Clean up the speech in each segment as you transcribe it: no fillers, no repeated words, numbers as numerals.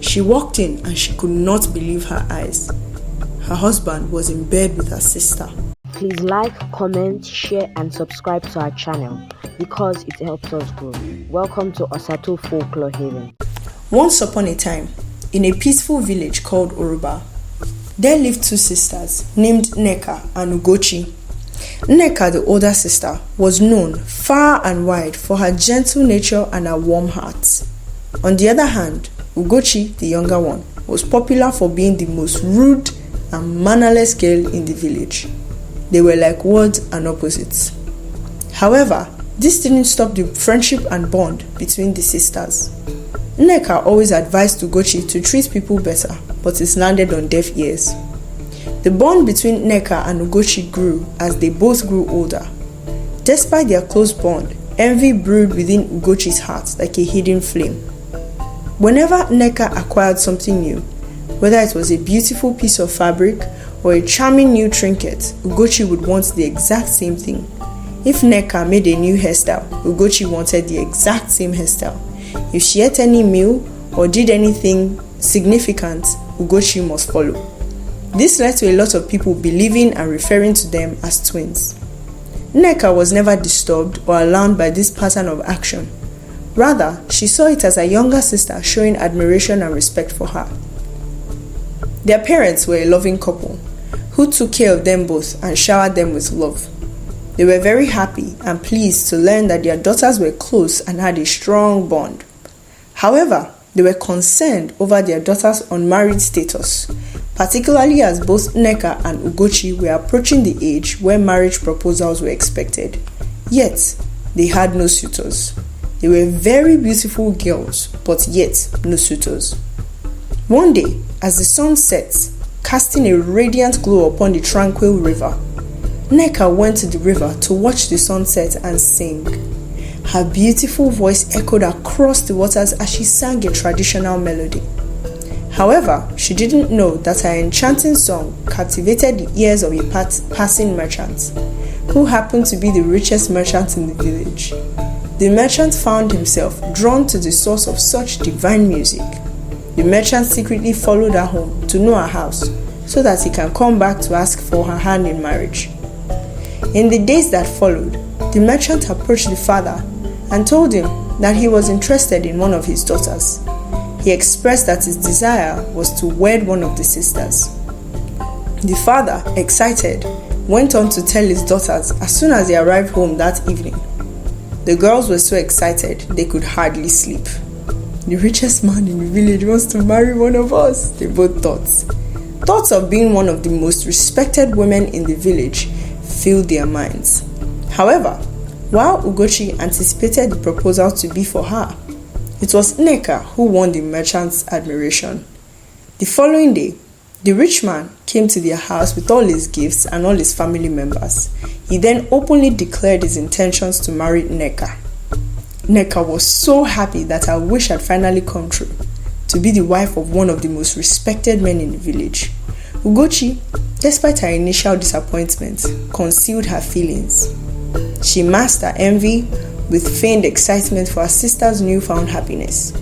She walked in and she could not believe her eyes. Her husband was in bed with her sister. Please like, comment, share and subscribe to our channel because it helps us grow. Welcome to Osato Folklore Haven. Once upon a time, in a peaceful village called Oruba, there lived two sisters named Nneka and Ugochi. Nneka, the older sister, was known far and wide for her gentle nature and her warm heart. On the other hand, Ugochi, the younger one, was popular for being the most rude and mannerless girl in the village. They were like words and opposites. However, this didn't stop the friendship and bond between the sisters. Nneka always advised Ugochi to treat people better, but it landed on deaf ears. The bond between Nneka and Ugochi grew as they both grew older. Despite their close bond, envy brewed within Ugochi's heart like a hidden flame. Whenever Nneka acquired something new, whether it was a beautiful piece of fabric or a charming new trinket, Ugochi would want the exact same thing. If Nneka made a new hairstyle, Ugochi wanted the exact same hairstyle. If she ate any meal or did anything significant, Ugochi must follow. This led to a lot of people believing and referring to them as twins. Nneka was never disturbed or alarmed by this pattern of action. Rather, she saw it as her younger sister showing admiration and respect for her. Their parents were a loving couple who took care of them both and showered them with love. They were very happy and pleased to learn that their daughters were close and had a strong bond. However, they were concerned over their daughter's unmarried status, particularly as both Nneka and Ugochi were approaching the age where marriage proposals were expected. Yet, they had no suitors. They were very beautiful girls, but yet no suitors. One day, as the sun set, casting a radiant glow upon the tranquil river, Nneka went to the river to watch the sunset and sing. Her beautiful voice echoed across the waters as she sang a traditional melody. However, she didn't know that her enchanting song captivated the ears of a passing merchant, who happened to be the richest merchant in the village. The merchant found himself drawn to the source of such divine music. The merchant secretly followed her home to know her house so that he can come back to ask for her hand in marriage. In the days that followed, the merchant approached the father and told him that he was interested in one of his daughters. He expressed that his desire was to wed one of the sisters. The father, excited, went on to tell his daughters as soon as they arrived home that evening. The girls were so excited they could hardly sleep. The richest man in the village wants to marry one of us, they both thought. Thoughts of being one of the most respected women in the village filled their minds. However, while Ugochi anticipated the proposal to be for her, it was Nneka who won the merchant's admiration. The following day, the rich man came to their house with all his gifts and all his family members. He then openly declared his intentions to marry Nneka. Nneka was so happy that her wish had finally come true, to be the wife of one of the most respected men in the village. Ugochi, despite her initial disappointment, concealed her feelings. She masked her envy with feigned excitement for her sister's newfound happiness.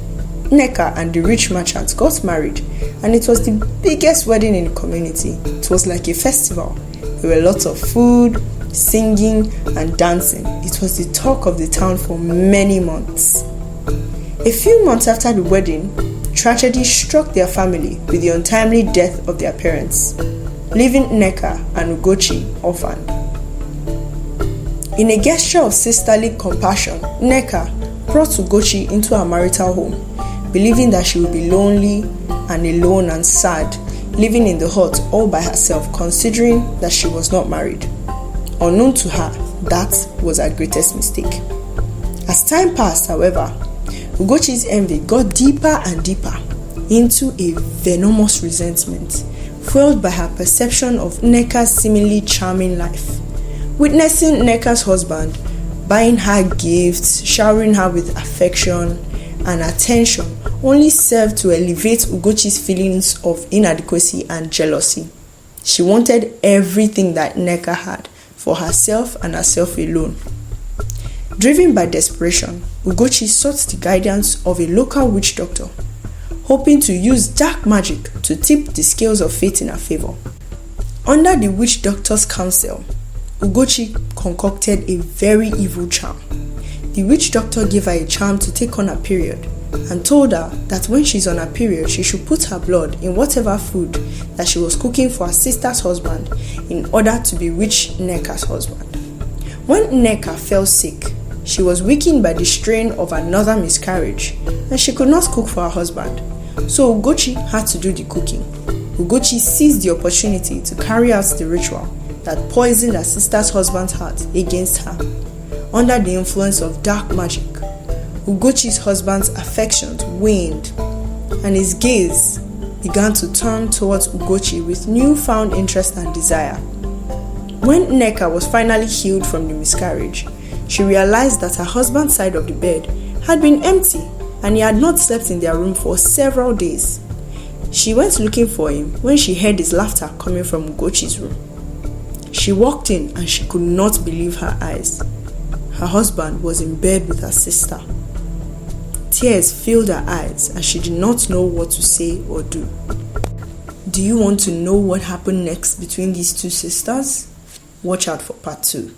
Nneka and the rich merchant got married, and it was the biggest wedding in the community. It was like a festival. There were lots of food, singing, and dancing. It was the talk of the town for many months. A few months after the wedding, tragedy struck their family with the untimely death of their parents, leaving Nneka and Ugochi orphaned. In a gesture of sisterly compassion, Nneka brought Ugochi into her marital home, believing that she would be lonely and alone and sad, living in the hut all by herself, considering that she was not married. Unknown to her, that was her greatest mistake. As time passed, however, Ugochi's envy got deeper and deeper into a venomous resentment, fueled by her perception of Nneka's seemingly charming life. Witnessing Nneka's husband buying her gifts, showering her with affection and attention only served to elevate Ugochi's feelings of inadequacy and jealousy. She wanted everything that Nneka had for herself and herself alone. Driven by desperation, Ugochi sought the guidance of a local witch doctor, hoping to use dark magic to tip the scales of fate in her favor. Under the witch doctor's counsel, Ugochi concocted a very evil charm. The witch doctor gave her a charm to take on her period and told her that when she's on her period, she should put her blood in whatever food that she was cooking for her sister's husband in order to be witch Nneka's husband. When Nneka fell sick, she was weakened by the strain of another miscarriage and she could not cook for her husband. So Ugochi had to do the cooking. Ugochi seized the opportunity to carry out the ritual that poisoned her sister's husband's heart against her. Under the influence of dark magic, Ugochi's husband's affections waned and his gaze began to turn towards Ugochi with newfound interest and desire. When Nneka was finally healed from the miscarriage, she realized that her husband's side of the bed had been empty and he had not slept in their room for several days. She went looking for him when she heard his laughter coming from Ugochi's room. She walked in and she could not believe her eyes. Her husband was in bed with her sister. Tears filled her eyes and she did not know what to say or do. Do you want to know what happened next between these two sisters? Watch out for part 2.